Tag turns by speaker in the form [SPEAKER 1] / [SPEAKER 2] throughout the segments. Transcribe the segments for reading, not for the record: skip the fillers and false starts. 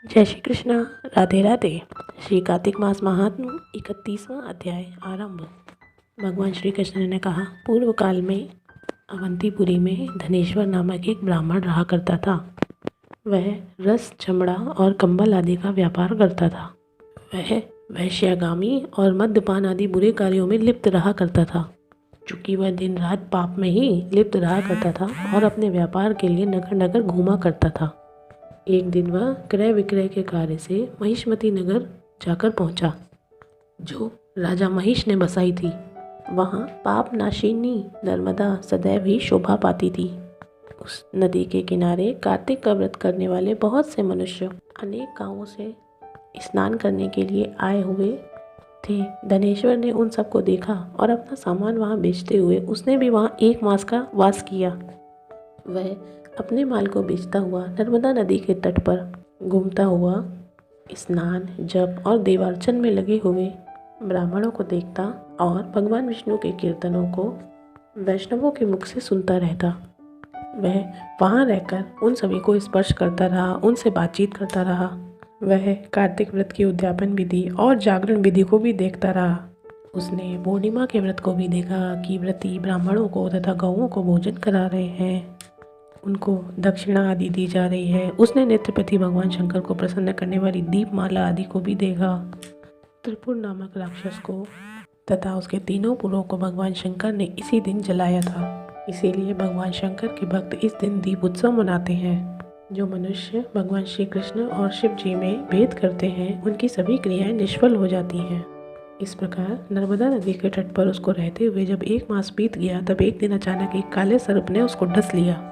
[SPEAKER 1] जय श्री कृष्णा। राधे राधे। श्री कार्तिक मास महात्म्य 31वां अध्याय आरंभ। भगवान श्री कृष्ण ने कहा, पूर्व काल में अवंतीपुरी में धनेश्वर नामक एक ब्राह्मण रहा करता था। वह रस, चमड़ा और कंबल आदि का व्यापार करता था। वह वैश्यागामी और मद्यपान आदि बुरे कार्यों में लिप्त रहा करता था। चूँकि वह दिन रात पाप में ही लिप्त रहा करता था और अपने व्यापार के लिए नगर नगर घूमा करता था। एक दिन वह क्रय विक्रय के कार्य से महिष्मती नगर जाकर पहुंचा, जो राजा महिष ने बसाई थी। वहां पाप नाशिनी नर्मदा सदैव ही शोभा पाती थी। उस नदी के किनारे कार्तिक का व्रत करने वाले बहुत से मनुष्य अनेक गांवों से स्नान करने के लिए आए हुए थे। धनेश्वर ने उन सबको देखा और अपना सामान वहां बेचते हुए उसने भी वहां 1 मास का वास किया। वह अपने माल को बेचता हुआ नर्मदा नदी के तट पर घूमता हुआ स्नान, जप और देवार्चन में लगे हुए ब्राह्मणों को देखता और भगवान विष्णु के कीर्तनों को वैष्णवों के मुख से सुनता रहता। वह वहाँ रहकर उन सभी को स्पर्श करता रहा, उनसे बातचीत करता रहा। वह कार्तिक व्रत की उद्यापन विधि और जागरण विधि को भी देखता रहा। उसने पूर्णिमा के व्रत को भी देखा कि व्रती ब्राह्मणों को तथा गौओं को भोजन करा रहे हैं, उनको दक्षिणा आदि दी जा रही है। उसने नेत्रपति भगवान शंकर को प्रसन्न करने वाली दीपमाला आदि को भी देखा। त्रिपुर नामक राक्षस को तथा उसके 3 पुरों को भगवान शंकर ने इसी दिन जलाया था। इसीलिए भगवान शंकर के भक्त इस दिन दीप उत्सव मनाते हैं। जो मनुष्य भगवान श्री कृष्ण और शिव जी में भेद करते हैं, उनकी सभी क्रियाएं निष्फल हो जाती हैं। इस प्रकार नर्मदा नदी के तट पर उसको रहते हुए जब 1 मास बीत गया, तब एक दिन अचानक एक काले सर्प ने उसको डस लिया।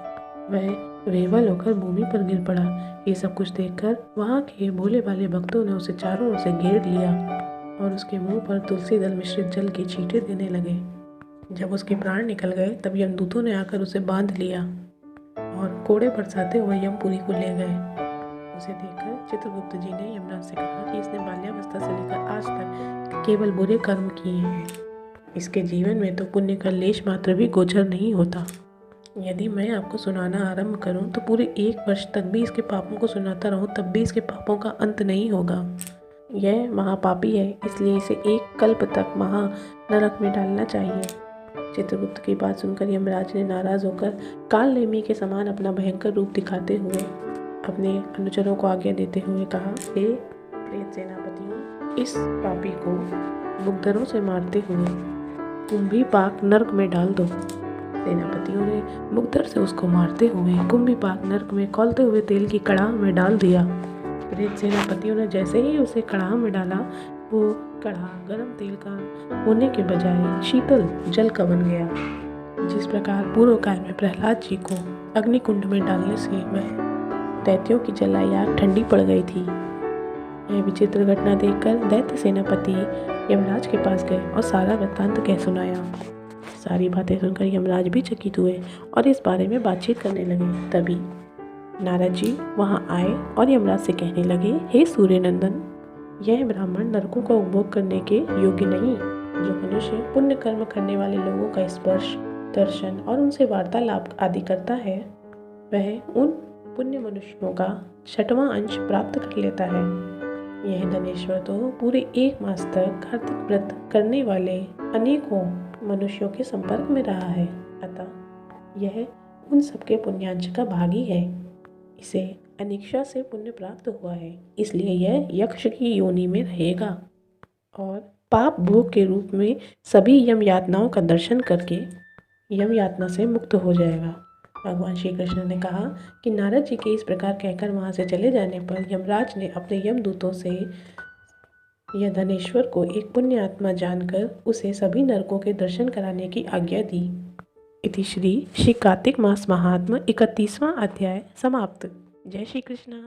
[SPEAKER 1] वह वेवल होकर भूमि पर गिर पड़ा। ये सब कुछ देखकर वहाँ के भोले भाले भक्तों ने उसे चारों ओर से घेर लिया और उसके मुंह पर तुलसी दल मिश्रित जल के छींटे देने लगे। जब उसके प्राण निकल गए, तब यमदूतों ने आकर उसे बांध लिया और कोड़े बरसाते हुए यमपुरी को ले गए। उसे देखकर चित्रगुप्त जी ने यमराज से कहा कि इसने बाल्यावस्था से लेकर आज तक केवल बुरे कर्म किए हैं। इसके जीवन में तो पुण्य का लेश मात्र भी गोचर नहीं होता। यदि मैं आपको सुनाना आरंभ करूं तो पूरे 1 वर्ष तक भी इसके पापों को सुनाता रहूं, तब भी इसके पापों का अंत नहीं होगा। यह महापापी है, इसलिए इसे 1 कल्प तक महा नरक में डालना चाहिए। चित्रगुप्त की बात सुनकर यमराज ने नाराज होकर काल नेमी के समान अपना भयंकर रूप दिखाते हुए अपने अनुचरों को आज्ञा देते हुए कहा, हे प्रेत सेनापतियों, इस पापी को मुग्धरों से मारते हुए कुंभी पाक नरक में डाल दो। सेनापतियों ने मुग्धर से उसको मारते हुए कुंभी पाक नरक में खौलते हुए तेल की कड़ाह में डाल दिया। प्रेत सेनापतियों ने जैसे ही उसे कड़ाह में डाला, वो कड़ाह गर्म तेल का होने के बजाय शीतल जल का बन गया। जिस प्रकार पूर्व काल में प्रहलाद जी को अग्निकुंड में डालने से वह दैत्यों की जलाई आग ठंडी पड़ गई थी। यह विचित्र घटना देखकर दैत्य सेनापति यमराज के पास गए और सारा वृत्तांत कह सुनाया। सारी बातें सुनकर यमराज भी चकित हुए और इस बारे में बातचीत करने लगे। तभी नारद जी वहां आए और यमराज से कहने लगे, हे सूर्यनंदन, यह ब्राह्मण नरकों का उपभोग करने के योग्य नहीं। जो मनुष्य पुण्य कर्म करने वाले लोगों का स्पर्श, दर्शन और उनसे वार्तालाप आदि करता है, वह उन पुण्य मनुष्यों का 6वां अंश प्राप्त कर लेता है। यह धनेश्वर तो पूरे 1 मास तक कार्तिक व्रत करने वाले अनेकों मनुष्यों के संपर्क में रहा है, अतः यह उन सबके पुण्यांश का भागी है। इसे अनिक्षा से पुण्य प्राप्त हुआ है, इसलिए यह यक्ष की योनि में रहेगा और पाप भोग के रूप में सभी यम यातनाओं का दर्शन करके यम यातना से मुक्त हो जाएगा। भगवान श्री कृष्ण ने कहा कि नारद जी के इस प्रकार कहकर वहाँ से चले जाने पर यमराज ने अपने यमदूतों से यह धनेश्वर को एक पुण्य आत्मा जानकर उसे सभी नरकों के दर्शन कराने की आज्ञा दी। इति श्री कार्तिक मास महात्म्य 31वां अध्याय समाप्त। जय श्री कृष्ण।